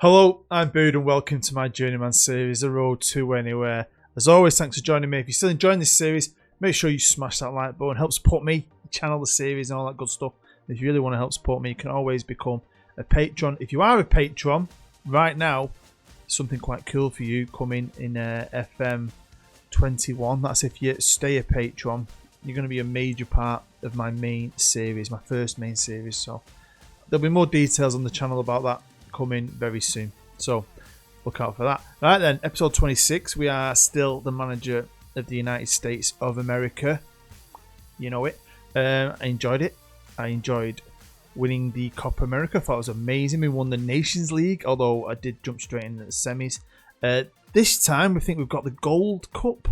Hello, I'm Bood and welcome to my Journeyman series, The Road to Anywhere. As always, thanks for joining me. If you're still enjoying this series, make sure you smash that like button. Help support me, channel the series and all that good stuff. If you really want to help support me, you can always become a patron. If you are a patron, right now, something quite cool for you coming in FM21. That's if you stay a patron. You're going to be a major part of my main series, my first main series. So there'll be more details on the channel about that coming very soon, so look out for that. Right then, episode 26. We are still the manager of the United States of America. You know it. I enjoyed it. I enjoyed winning the Copa America. I thought it was amazing. We won the Nations League, although I did jump straight into the semis. This time we think we've got the Gold Cup,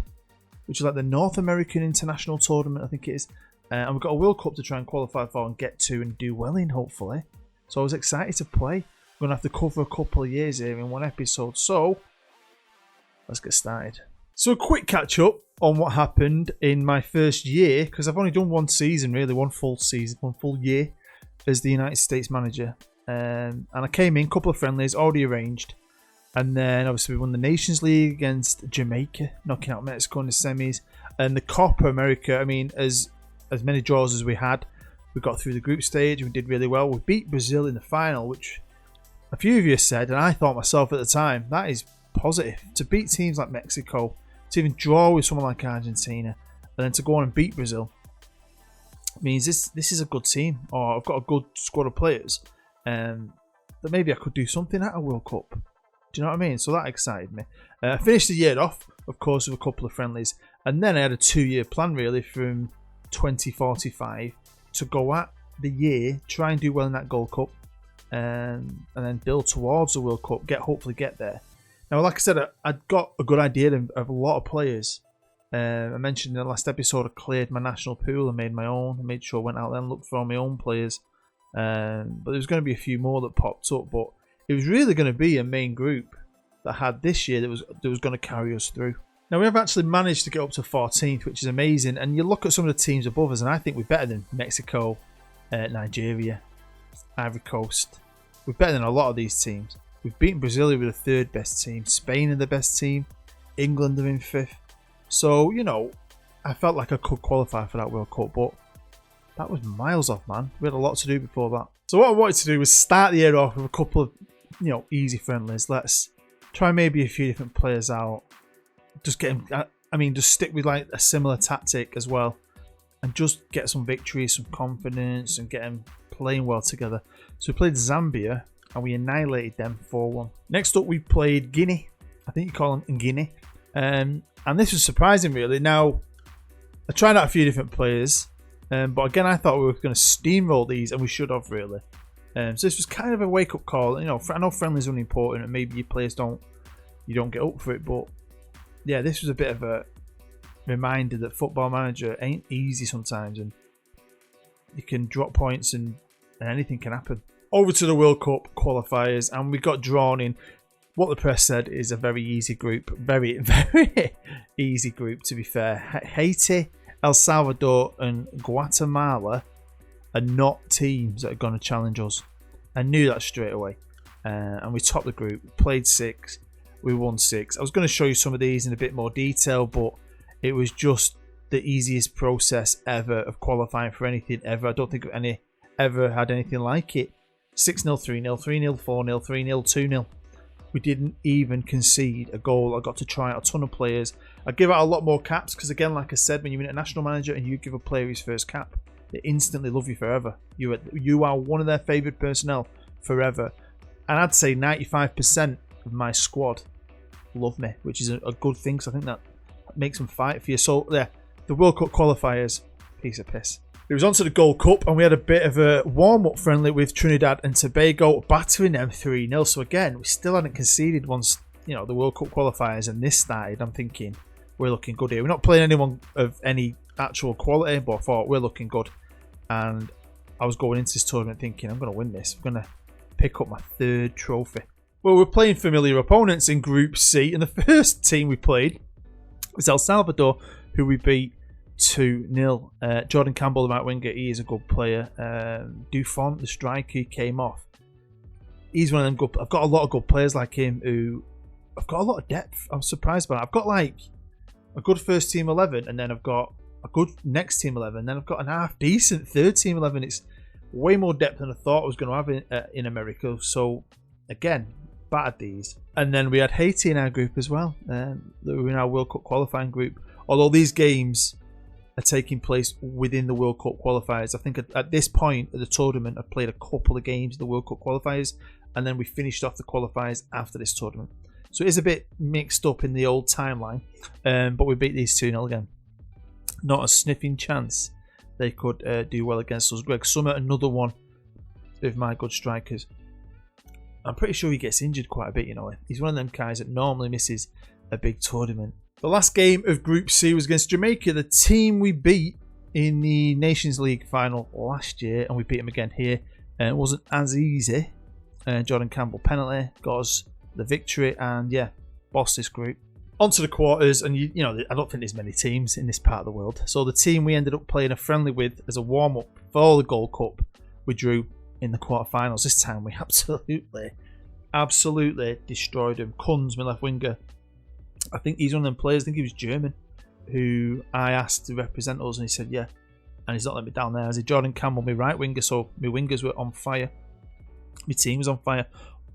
which is like the North American International Tournament, I think it is, and we've got a World Cup to try and qualify for and get to and do well in, hopefully. So I was excited to play. I'm going to have to cover a couple of years here in one episode, so let's get started. So a quick catch up on what happened in my first year, because I've only done one season really, one full year as the United States manager. And I came in, a couple of friendlies already arranged, and then obviously we won the Nations League against Jamaica, knocking out Mexico in the semis, and the Copa America. I mean, as many draws as we had, we got through the group stage, we did really well. We beat Brazil in the final, which a few of you said, and I thought myself at the time, that is positive. To beat teams like Mexico, to even draw with someone like Argentina, and then to go on and beat Brazil, means this is a good team, or I've got a good squad of players, that maybe I could do something at a World Cup. Do you know what I mean? So that excited me. I finished the year off, of course, with a couple of friendlies, and then I had a 2-year plan really from 2045 to go at the year, try and do well in that Gold Cup, and then build towards the World Cup, hopefully get there. Now, like I said, I got a good idea of a lot of players. I mentioned in the last episode I cleared my national pool and made my own. I made sure I went out there and looked for all my own players. But there was going to be a few more that popped up, but it was really going to be a main group that I had this year that was going to carry us through. Now, we have actually managed to get up to 14th, which is amazing. And you look at some of the teams above us, and I think we're better than Mexico, Nigeria, Ivory Coast. We're better than a lot of these teams. We've beaten Brazil, who were the third best team. Spain are the best team. England are in 5th. So, you know, I felt like I could qualify for that World Cup, but that was miles off, man. We had a lot to do before that. So what I wanted to do was start the year off with a couple of, you know, easy friendlies. Let's try maybe a few different players out. Just get them, just stick with like a similar tactic as well, and just get some victories, some confidence, and get them playing well together. So we played Zambia and we annihilated them 4-1. Next up we played Guinea. I think you call them Guinea. And this was surprising really. Now, I tried out a few different players, but again I thought we were going to steamroll these, and we should have really. So this was kind of a wake-up call. You know, I know friendlies are important and maybe your players don't get up for it, but yeah, this was a bit of a reminder that Football Manager ain't easy sometimes, and you can drop points and anything can happen. Over to the World Cup qualifiers, and we got drawn in what the press said is a very easy group. Very, very easy group, to be fair. Haiti, El Salvador and Guatemala are not teams that are going to challenge us. I knew that straight away. And we topped the group. We played 6. We won 6. I was going to show you some of these in a bit more detail, but it was just the easiest process ever of qualifying for anything ever. I don't think any ever had anything like it. 6-0, 3-0, 3-0, 4-0, 3-0, 2-0. We didn't even concede a goal. I got to try out a ton of players. I give out a lot more caps because, again, like I said, when you're an international manager and you give a player his first cap, they instantly love you forever. You are one of their favoured personnel forever. And I'd say 95% of my squad love me, which is a good thing, because I think that makes them fight for you. So, yeah, the World Cup qualifiers, piece of piss. It was on to the Gold Cup, and we had a bit of a warm-up friendly with Trinidad and Tobago, battering them 3-0. So again, we still hadn't conceded once, you know, the World Cup qualifiers and this started. I'm thinking, we're looking good here. We're not playing anyone of any actual quality, but I thought we're looking good. And I was going into this tournament thinking, I'm going to win this. I'm going to pick up my 3rd trophy. Well, we're playing familiar opponents in Group C, and the first team we played was El Salvador, who we beat 2-0. Jordan Campbell, the right winger, he is a good player. Dufont, the striker, he came off. he's one of them good. I've got a lot of good players like him who I've got a lot of depth. I'm surprised by it. I've got like a good first team 11, and then I've got a good next team 11, and then I've got an half decent third team 11. It's way more depth than I thought I was going to have in America. So again, battered these. And then we had Haiti in our group as well. They were in our World Cup qualifying group. Although these games are taking place within the World Cup qualifiers. I think at this point of the tournament, I've played a couple of games in the World Cup qualifiers, and then we finished off the qualifiers after this tournament. So it is a bit mixed up in the old timeline, but we beat these 2-0 again. Not a sniffing chance they could do well against us. Greg Summer, another one of my good strikers. I'm pretty sure he gets injured quite a bit, you know. He's one of them guys that normally misses a big tournament. The last game of Group C was against Jamaica, the team we beat in the Nations League final last year, and we beat them again here. It wasn't as easy. Jordan Campbell penalty got us the victory, and yeah, bossed this group. On to the quarters, and you know, I don't think there's many teams in this part of the world. So the team we ended up playing a friendly with as a warm-up for the Gold Cup, we drew in the quarterfinals. This time we absolutely destroyed him. Kunz, my left winger, I think he's one of them players, I think he was German, who I asked to represent us, and he said yeah, and he's not let me down there. As a Jordan Campbell, my right winger, so my wingers were on fire, my team was on fire.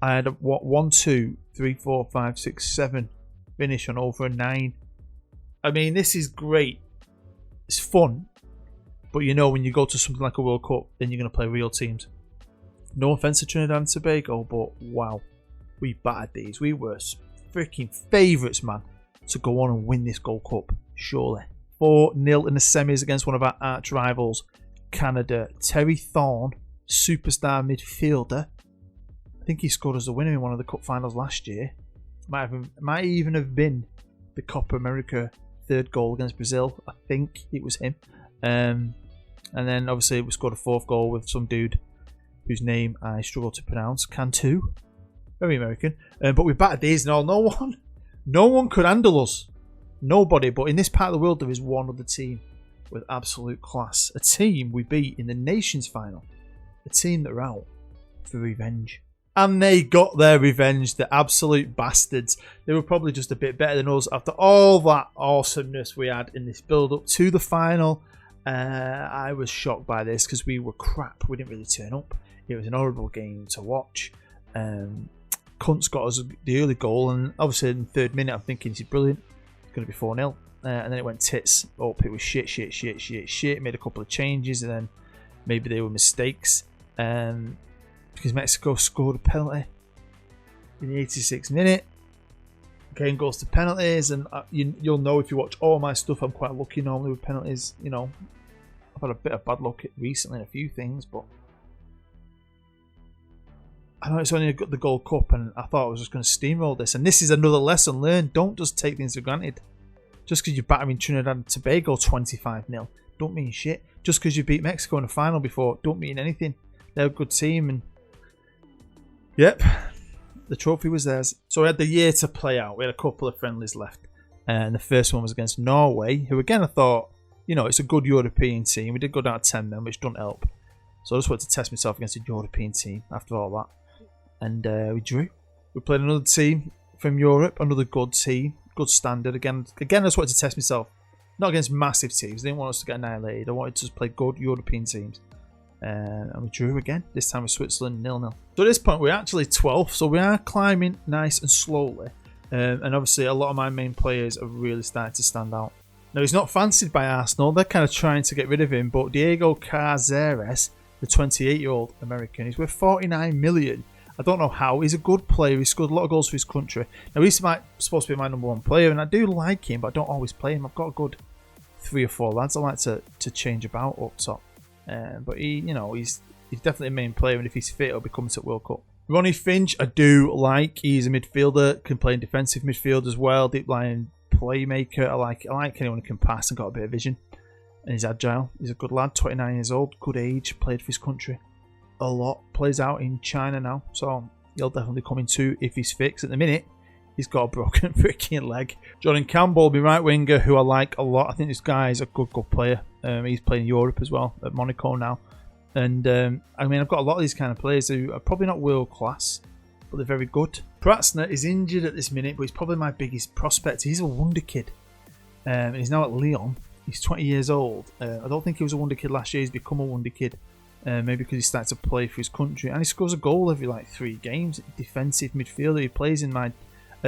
I had a 1, 2, 3, 4, 5, 6, 7 finish on over a 9. I mean, this is great, it's fun, but you know, when you go to something like a World Cup, then you're going to play real teams. No offence to Trinidad and Tobago, but wow, we battered these. We were freaking favourites, man, to go on and win this Gold Cup, surely. 4-0 in the semis against one of our arch rivals, Canada. Terry Thorne, superstar midfielder. I think he scored as a winner in one of the cup finals last year. Might even have been the Copa America third goal against Brazil. I think it was him. And then obviously we scored a fourth goal with some dude whose name I struggle to pronounce. Cantu. Very American. But we battered these and all. No one could handle us. Nobody. But in this part of the world, there is one other team with absolute class. A team we beat in the Nations final. A team that are out for revenge. And they got their revenge, the absolute bastards. They were probably just a bit better than us after all that awesomeness we had in this build-up to the final. I was shocked by this because we were crap. We didn't really turn up. It was an horrible game to watch. Kuntz got us the early goal, and obviously in the 3rd minute I'm thinking he's brilliant. It's going to be 4-0. And then it went tits up. It was shit. Made a couple of changes, and then maybe they were mistakes. Because Mexico scored a penalty in the 86th minute. Game goes to penalties, and you'll know if you watch all my stuff, I'm quite lucky normally with penalties. You know, I've had a bit of bad luck recently in a few things, but I know it's only the Gold Cup, and I thought I was just going to steamroll this. And this is another lesson learned. Don't just take things for granted. Just because you're battering Trinidad and Tobago 25-0, don't mean shit. Just because you beat Mexico in the final before, don't mean anything. They're a good team, and yep, the trophy was theirs. So we had the year to play out. We had a couple of friendlies left. And the first one was against Norway, who again I thought, you know, it's a good European team. We did go down to 10 men, which doesn't help. So I just wanted to test myself against a European team after all that. And we drew. We played another team from Europe, another good team, good standard. Again, I just wanted to test myself. Not against massive teams. I didn't want us to get annihilated. I wanted to just play good European teams. And we drew again, this time with Switzerland 0-0. So at this point we're actually 12th, so we are climbing nice and slowly. And obviously a lot of my main players are really starting to stand out. Now he's not fancied by Arsenal, they're kind of trying to get rid of him, but Diego Caceres, the 28-year-old American, he's worth 49 million. I don't know how, he's a good player, he scored a lot of goals for his country. Now he's supposed to be my #1 player, and I do like him, but I don't always play him. I've got a good 3 or 4 lads I like to change about up top. But he's definitely a main player, and if he's fit, he'll be coming to the World Cup. Ronnie Finch, I do like. He's a midfielder, can play in defensive midfield as well. Deep line playmaker. I like anyone who can pass and got a bit of vision. And he's agile. He's a good lad. 29 years old, good age. Played for his country a lot. Plays out in China now, so he'll definitely come in too if he's fixed. At the minute, he's got a broken freaking leg. Jordan Campbell, my right winger, who I like a lot. I think this guy is a good player. He's playing in Europe as well, at Monaco now. And I mean, I've got a lot of these kind of players who are probably not world class, but they're very good. Pratzner is injured at this minute, but he's probably my biggest prospect. He's a wonder kid. And he's now at Lyon. He's 20 years old. I don't think he was a wonder kid last year. He's become a wonder kid. Maybe because he started to play for his country. And he scores a goal every like 3 games. Defensive midfielder. He plays at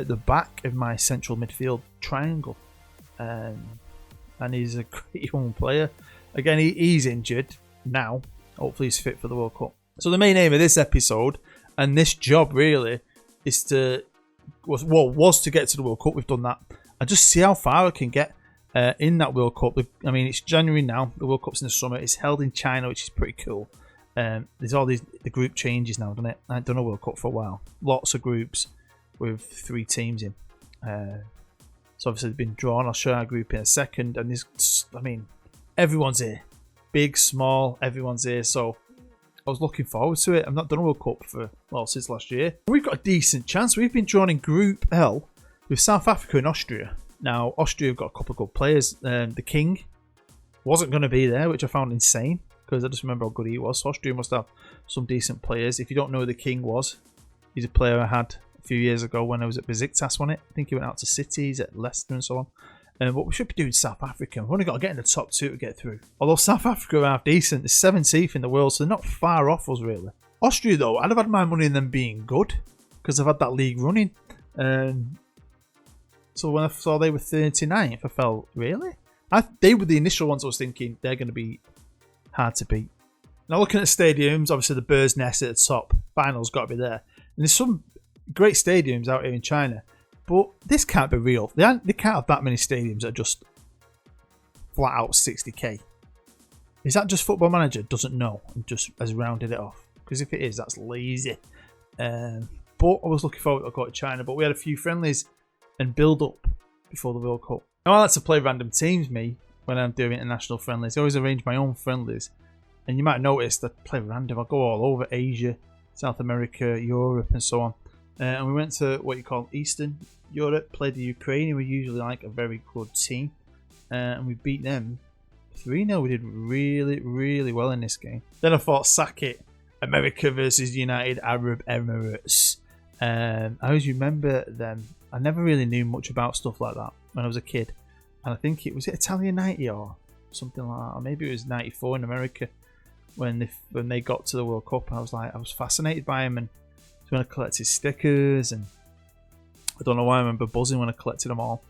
the back of my central midfield triangle. And he's a great young player. Again, he's injured now. Hopefully he's fit for the World Cup. So the main aim of this episode and this job really is was to get to the World Cup. We've done that. And just see how far I can get in that World Cup. I mean, it's January now. The World Cup's in the summer. It's held in China, which is pretty cool. There's all the group changes now, doesn't it? I haven't done a World Cup for a while. Lots of groups with 3 teams in. So obviously they've been drawn. I'll show our group in a second. And everyone's here. Big, small, everyone's here. So I was looking forward to it. I've not done a World Cup since last year. We've got a decent chance. We've been drawn in Group L with South Africa and Austria. Now, Austria have got a couple of good players. The King wasn't going to be there, which I found insane because I just remember how good he was. So Austria must have some decent players. If you don't know who the King was, he's a player I had a few years ago when I was at Besiktas, wasn't it? I think he went out to City, he's at Leicester and so on. But we should be doing South Africa. We've only got to get in the top 2 to get through. Although South Africa are half decent. They're 17th in the world, so they're not far off us, really. Austria, though, I'd have had my money in them being good because I've had that league running. So when I saw they were 39th, I felt, really? They were the initial ones I was thinking they're going to be hard to beat. Now, looking at stadiums, obviously the Bird's Nest at the top. Final's got to be there. And there's some great stadiums out here in China. But this can't be real. They can't have that many stadiums that are just flat out 60k. Is that just Football Manager doesn't know and just has rounded it off? Because if it is, that's lazy. But I was looking forward to go to China. But we had a few friendlies and build up before the World Cup. Now I like to play random teams, when I'm doing international friendlies. I always arrange my own friendlies. And you might notice that I play random. I go all over Asia, South America, Europe and so on. And we went to what you call Eastern Europe, played the Ukraine, who were usually like a very good team. And we beat them 3-0. We did really, really well in this game. Then I thought, sack it. America versus United Arab Emirates. I always remember them. I never really knew much about stuff like that when I was a kid. And I think it was Italian 90 or something like that. Or maybe it was 94 in America when they got to the World Cup. I was fascinated by them. And when I collected stickers, and I don't know why I remember buzzing when I collected them all.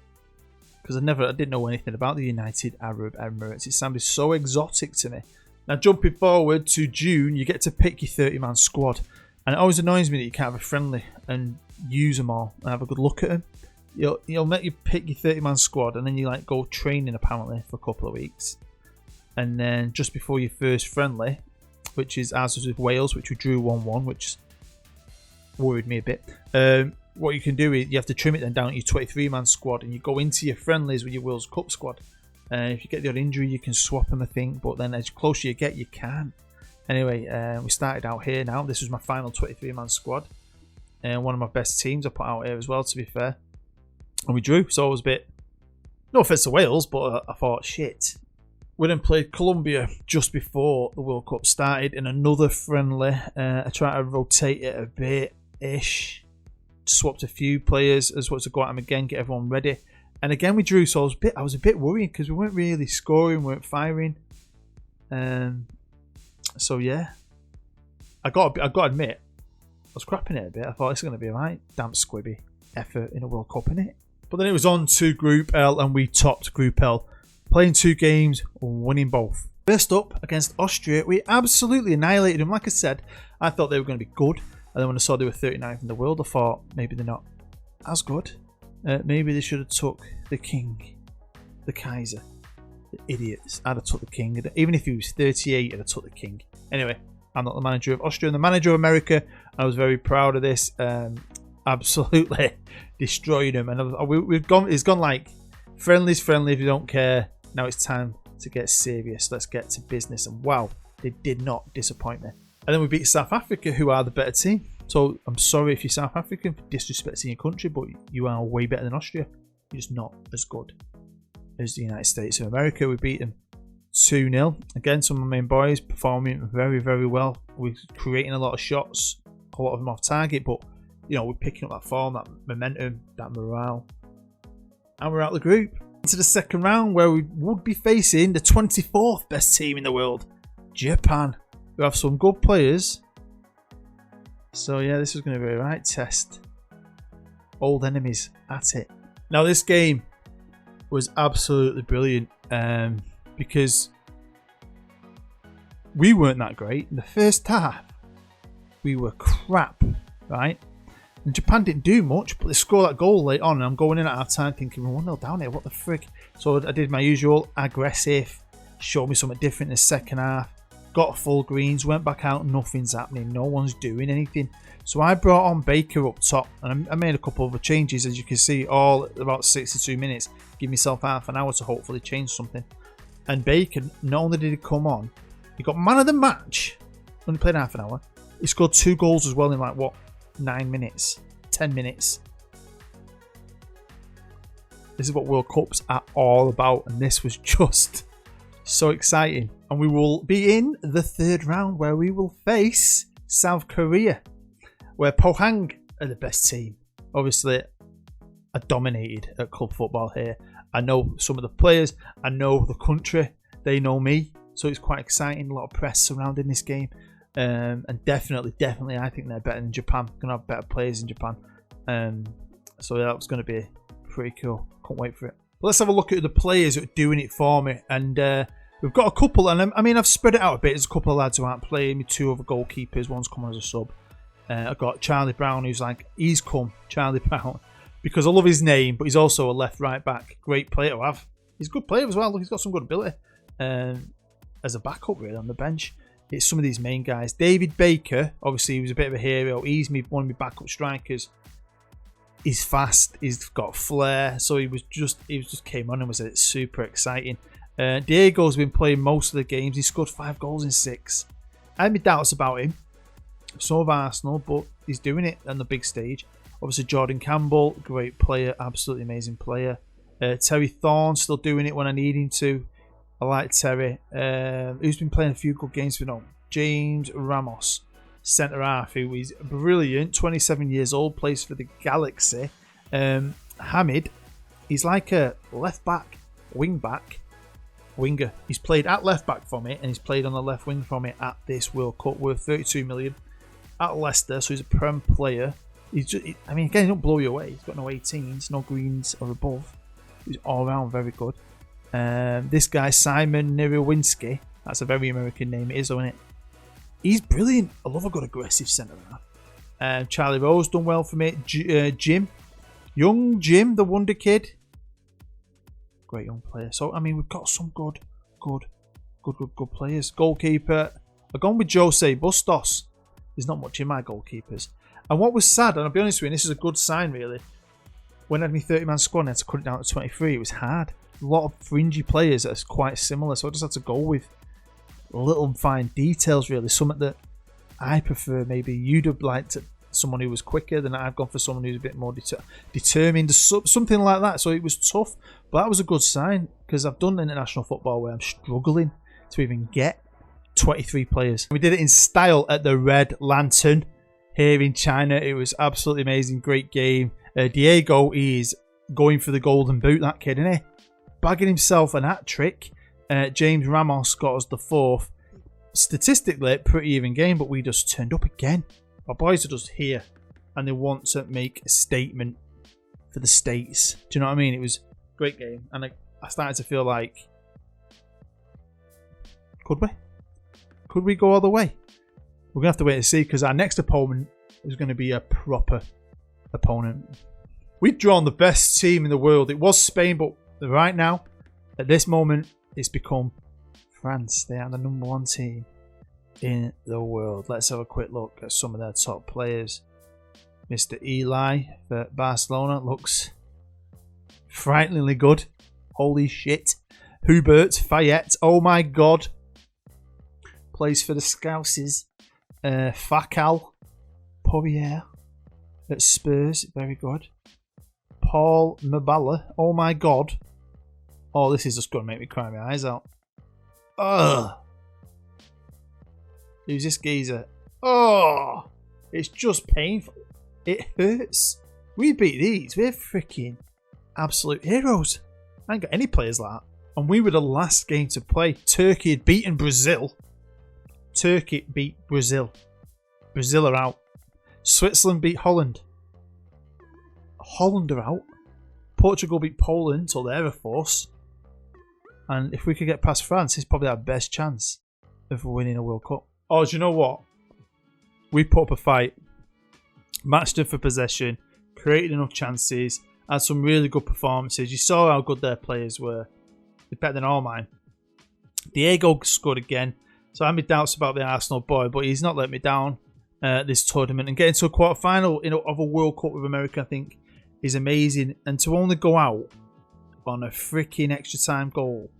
Because I didn't know anything about the United Arab Emirates. It sounded so exotic to me. Now jumping forward to June, you get to pick your 30-man squad. And it always annoys me that you can't have a friendly and use them all and have a good look at them. You'll let you pick your 30-man squad and then you go training apparently for a couple of weeks. And then just before your first friendly, which is ours was with Wales, which we drew 1-1, which worried me a bit. What you can do is you have to trim it then down to your 23-man squad and you go into your friendlies with your World Cup squad. If you get the odd injury, you can swap them, I think, but then as closer you get, you can't. Anyway, we started out here now. This was my final 23-man squad. And one of my best teams I put out here as well, to be fair. And we drew, so I was a bit... No offence to Wales, but I thought, shit. We then played Colombia just before the World Cup started in another friendly. I tried to rotate it a bit-ish. Swapped a few players as well to go at them again, get everyone ready. And again we drew, so I was a bit worried because we weren't really scoring, we weren't firing. So yeah. I got to admit, I was crapping it a bit. I thought this is going to be a right damp squibby effort in a World Cup, innit? But then it was on to Group L and we topped Group L. Playing 2 games, winning both. First up, against Austria, we absolutely annihilated them. Like I said, I thought they were going to be good. And then when I saw they were 39th in the world, I thought maybe they're not as good. Maybe they should have took the King, the Kaiser. The idiots. I'd have took the King. Even if he was 38, I'd have took the King. Anyway, I'm not the manager of Austria. I'm the manager of America. I was very proud of this. Absolutely destroyed him. And it's gone like friendly's friendly if you don't care. Now it's time to get serious. Let's get to business. And wow, they did not disappoint me. And then we beat South Africa, who are the better team. So I'm sorry if you're South African for disrespecting your country, but you are way better than Austria. You're just not as good as the United States of America. We beat them 2-0. Again, some of my main boys performing very, very well. We're creating a lot of shots, a lot of them off target, but you know, we're picking up that form, that momentum, that morale. And we're out of the group. Into the second round where we would be facing the 24th best team in the world, Japan. We have some good players. So yeah, this is going to be a right test. Old enemies at it. Now this game was absolutely brilliant because we weren't that great. In the first half, we were crap, right? And Japan didn't do much, but they scored that goal late on, and I'm going in at half time thinking, we're 1-0 down here, what the frick? So I did my usual aggressive, showed me something different in the second half, got full greens, went back out, nothing's happening, no one's doing anything. So I brought on Baker up top, and I made a couple of other changes, as you can see, all about 62 minutes. Give myself half an hour to hopefully change something. And Baker, not only did he come on, he got man of the match, only played half an hour. He scored 2 goals as well in like, what, 9 minutes, 10 minutes. This is what World Cups are all about, and this was just so exciting. And we will be in the third round where we will face South Korea, where Pohang are the best team. Obviously, are dominated at club football here. I know some of the players, I know the country, they know me, so it's quite exciting. A lot of press surrounding this game. And definitely, I think they're better than Japan. Going to have better players in Japan. So yeah, that's going to be pretty cool. Can't wait for it. But let's have a look at the players that are doing it for me. And we've got a couple, and I mean, I've spread it out a bit. There's a couple of lads who aren't playing. 2 other goalkeepers. One's come as a sub. I've got Charlie Brown, who's like, he's come, Charlie Brown, because I love his name, but he's also a left right back. Great player to have. He's a good player as well. Look, he's got some good ability as a backup really on the bench. It's some of these main guys. David Baker, obviously he was a bit of a hero. He's one of my backup strikers. He's fast. He's got flair. So he just came on and was super exciting. Diego's been playing most of the games. He scored 5 goals in 6. I had my doubts about him. So have Arsenal, but he's doing it on the big stage. Obviously Jordan Campbell, great player, absolutely amazing player. Terry Thorne still doing it when I need him to. I like Terry. Who's been playing a few good games for now? James Ramos, centre half, who is brilliant. 27 years old, plays for the Galaxy. Hamid, he's like a left back, winger. He's played at left back for me, and he's played on the left wing for me at this World Cup. Worth 32 million at Leicester, so he's a Prem player. I mean, again, he don't blow you away. He's got no 18s, no greens or above. He's all around very good. This guy, Simon Nierowinski, that's a very American name, it is, isn't it? He's brilliant. I love a good aggressive centre half. Charlie Rose done well for me. Young Jim, the wonder kid. Great young player. So, I mean, we've got some good players. Goalkeeper, I've gone with Jose Bustos. There's not much in my goalkeepers. And what was sad, and I'll be honest with you, and this is a good sign really, when I had my 30-man squad and I had to cut it down to 23, it was hard. A lot of fringy players that are quite similar, so I just had to go with little fine details really. Something that I prefer. Maybe you'd have liked someone who was quicker than I've gone for someone who's a bit more determined, something like that. So it was tough, but that was a good sign because I've done international football where I'm struggling to even get 23 players. We did it in style at the Red Lantern here in China. It was absolutely amazing. Great game. Diego is going for the golden boot, that kid, isn't he? Bagging himself an hat-trick. James Ramos got us the 4th. Statistically, pretty even game, but we just turned up again. Our boys are just here, and they want to make a statement for the States. Do you know what I mean? It was a great game, and I started to feel like, could we? Could we go all the way? We're going to have to wait and see, because our next opponent is going to be a proper opponent. We've drawn the best team in the world. It was Spain, but right now, at this moment, it's become France. They are the #1 team in the world. Let's have a quick look at some of their top players. Mr. Eli for Barcelona looks frighteningly good. Holy shit. Hubert Fayette, oh my god. Plays for the Scousers. Fakal Poirier at Spurs, very good. Paul Mabala, oh my god. Oh, this is just going to make me cry my eyes out. Ugh. Who's this geezer? Oh, it's just painful. It hurts. We beat these. We're freaking absolute heroes. I ain't got any players like that. And we were the last game to play. Turkey had beaten Brazil. Turkey beat Brazil. Brazil are out. Switzerland beat Holland. Holland are out. Portugal beat Poland, so they're a force. And if we could get past France, it's probably our best chance of winning a World Cup. Oh, do you know what? We put up a fight. Matched them for possession. Created enough chances. Had some really good performances. You saw how good their players were. They're better than all mine. Diego scored again. So I had my doubts about the Arsenal boy, but he's not let me down this tournament. And getting to a quarter-final of a World Cup with America, I think, is amazing. And to only go out on a freaking extra time goal.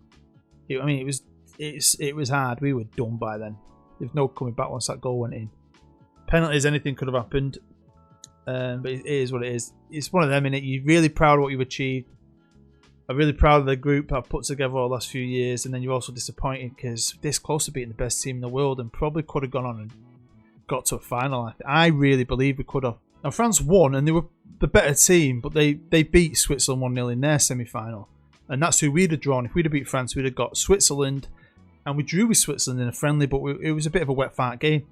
It was hard. We were done by then. There's no coming back once that goal went in. Penalties, anything could have happened. But it is what it is. It's one of them, innit? You're really proud of what you've achieved. I'm really proud of the group I've put together over the last few years. And then you're also disappointed because this close to beating the best team in the world and probably could have gone on and got to a final. I really believe we could have. Now, France won and they were the better team, but they beat Switzerland 1-0 in their semi-final. And that's who we'd have drawn. If we'd have beat France, we'd have got Switzerland. And we drew with Switzerland in a friendly, but it was a bit of a wet fart game.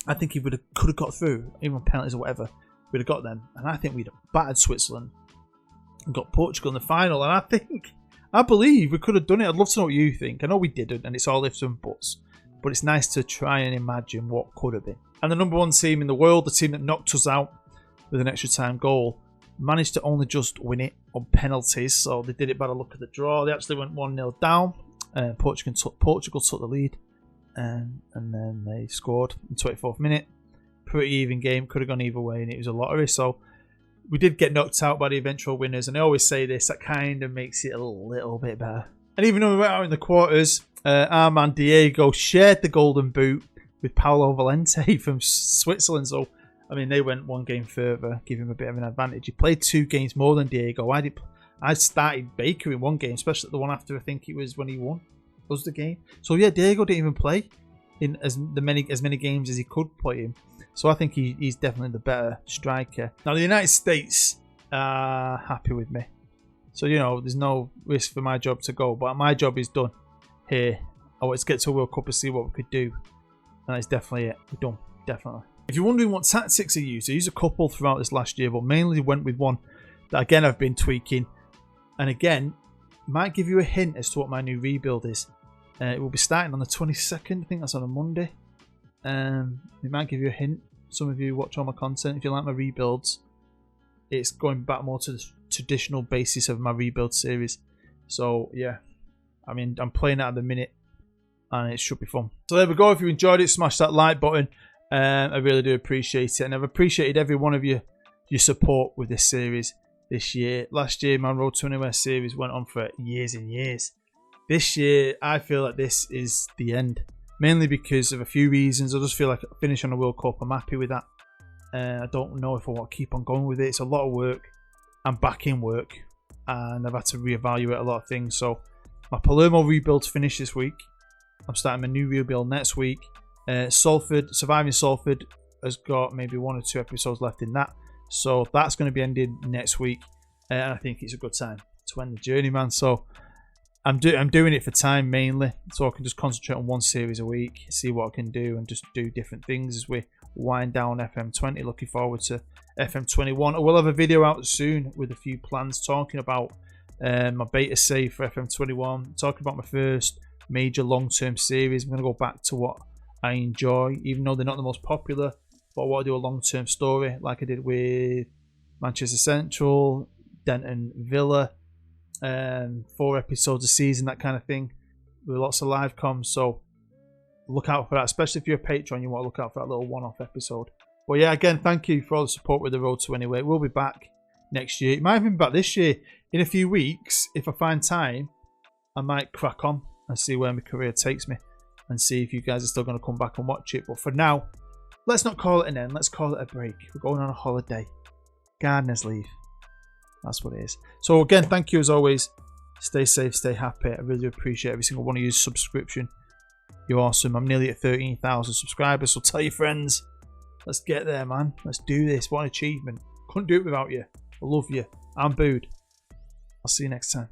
I think if we could have got through, even on penalties or whatever, we'd have got them. And I think we'd have battered Switzerland and got Portugal in the final. And I believe we could have done it. I'd love to know what you think. I know we didn't, and it's all ifs and buts. But it's nice to try and imagine what could have been. And the number one team in the world, the team that knocked us out with an extra time goal, managed to only just win it on penalties. So they did it by the look of the draw. They actually went 1-0 down. Portugal took the lead. And then they scored in the 24th minute. Pretty even game. Could have gone either way, and it was a lottery. So we did get knocked out by the eventual winners. And I always say this, that kind of makes it a little bit better. And even though we went out in the quarters, our man Diego shared the golden boot with Paulo Valente from Switzerland. So, I mean, they went one game further, giving him a bit of an advantage. He played 2 games more than Diego. I started Baker in one game, especially the one after, I think it was when he won. Was the game. So yeah, Diego didn't even play in as many games as he could play in. So I think he's definitely the better striker. Now the United States are happy with me. So there's no risk for my job to go, but my job is done here. I want to get to a World Cup and see what we could do. And that's definitely it. We're done. Definitely. If you're wondering what tactics I used a couple throughout this last year, but mainly went with one that again I've been tweaking. And again, might give you a hint as to what my new rebuild is. It will be starting on the 22nd. I think that's on a Monday. It might give you a hint. Some of you watch all my content. If you like my rebuilds, it's going back more to the traditional basis of my rebuild series. So, yeah. I mean, I'm playing it at the minute. And it should be fun. So, there we go. If you enjoyed it, smash that like button. I really do appreciate it. And I've appreciated every one of your support with this series this year. Last year, my Road to Anywhere series went on for years and years. This year, I feel like this is the end. Mainly because of a few reasons. I just feel like finishing on a World Cup, I'm happy with that. I don't know if I want to keep on going with it. It's a lot of work. I'm back in work. And I've had to reevaluate a lot of things. So, my Palermo rebuild's finished this week. I'm starting my new rebuild next week. Surviving Salford has got maybe 1 or 2 episodes left in that. So, that's going to be ending next week. And I think it's a good time to end the Journeyman. So, I'm doing it for time mainly, so I can just concentrate on one series a week, see what I can do, and just do different things as we wind down FM20. Looking forward to FM21. I will have a video out soon with a few plans talking about my beta save for FM21, talking about my first major long-term series. I'm going to go back to what I enjoy, even though they're not the most popular, but I want to do a long-term story like I did with Manchester Central, Denton Villa, 4 episodes a season, that kind of thing, with lots of live comms. So look out for that, especially if you're a patron. You want to look out for that little one-off episode. But yeah, again, thank you for all the support with the Road to Anywhere. We'll be back next year. It might even be back this year. In a few weeks, if I find time, I might crack on and see where my career takes me, and see if you guys are still going to come back and watch it. But for now, let's not call it an end. Let's call it a break. We're going on a holiday. Gardener's leave. That's what it is. So again, thank you as always. Stay safe, stay happy. I really appreciate every single one of you subscription. You're awesome. I'm nearly at 13,000 subscribers, so tell your friends. Let's get there, man. Let's do this. What an achievement. Couldn't do it without you. I love you. I'm Booed. I'll see you next time.